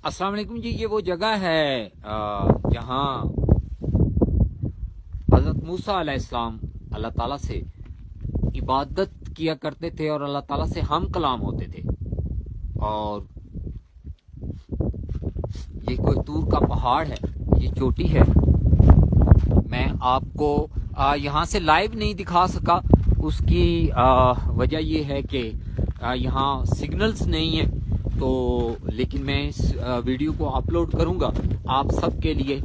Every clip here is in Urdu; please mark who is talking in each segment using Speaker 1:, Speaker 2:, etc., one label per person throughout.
Speaker 1: السلام علیکم جی، یہ وہ جگہ ہے جہاں حضرت موسیٰ علیہ السلام اللہ تعالیٰ سے عبادت کیا کرتے تھے اور اللہ تعالیٰ سے ہم کلام ہوتے تھے. اور یہ کوئی طور کا پہاڑ ہے، یہ چوٹی ہے. میں آپ کو یہاں سے لائیو نہیں دکھا سکا. اس کی وجہ یہ ہے کہ یہاں سگنلز نہیں ہیں، تو لیکن میں اس ویڈیو کو اپلوڈ کروں گا آپ سب کے لیے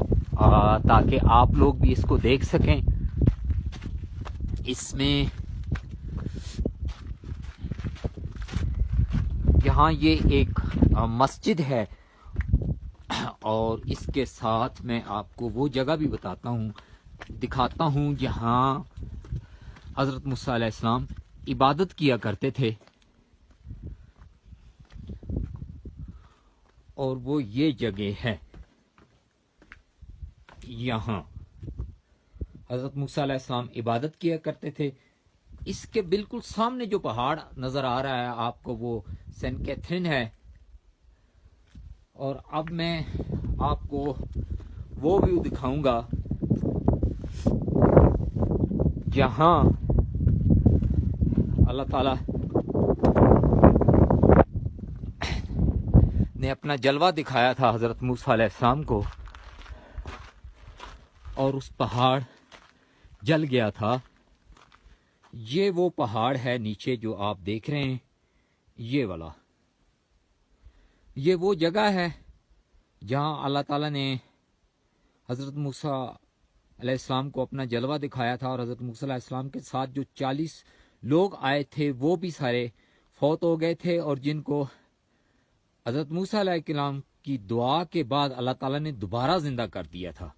Speaker 1: تاکہ آپ لوگ بھی اس کو دیکھ سکیں. اس میں یہاں یہ ایک مسجد ہے اور اس کے ساتھ میں آپ کو وہ جگہ بھی دکھاتا ہوں جہاں حضرت موسیٰ علیہ السلام عبادت کیا کرتے تھے. اور وہ یہ جگہ ہے، یہاں حضرت موسیٰ علیہ السلام عبادت کیا کرتے تھے. اس کے بالکل سامنے جو پہاڑ نظر آ رہا ہے آپ کو، وہ سینٹ کیتھرین ہے. اور اب میں آپ کو وہ ویو دکھاؤں گا جہاں اللہ تعالی نے اپنا جلوہ دکھایا تھا حضرت موسیٰ علیہ السلام کو، اور اس پہاڑ جل گیا تھا. یہ وہ پہاڑ ہے نیچے جو آپ دیکھ رہے ہیں، یہ والا. یہ وہ جگہ ہے جہاں اللہ تعالیٰ نے حضرت موسیٰ علیہ السلام کو اپنا جلوہ دکھایا تھا. اور حضرت موسیٰ علیہ السلام کے ساتھ جو 40 لوگ آئے تھے وہ بھی سارے فوت ہو گئے تھے، اور جن کو حضرت موسیٰ علیہ السلام کی دعا کے بعد اللہ تعالیٰ نے دوبارہ زندہ کر دیا تھا.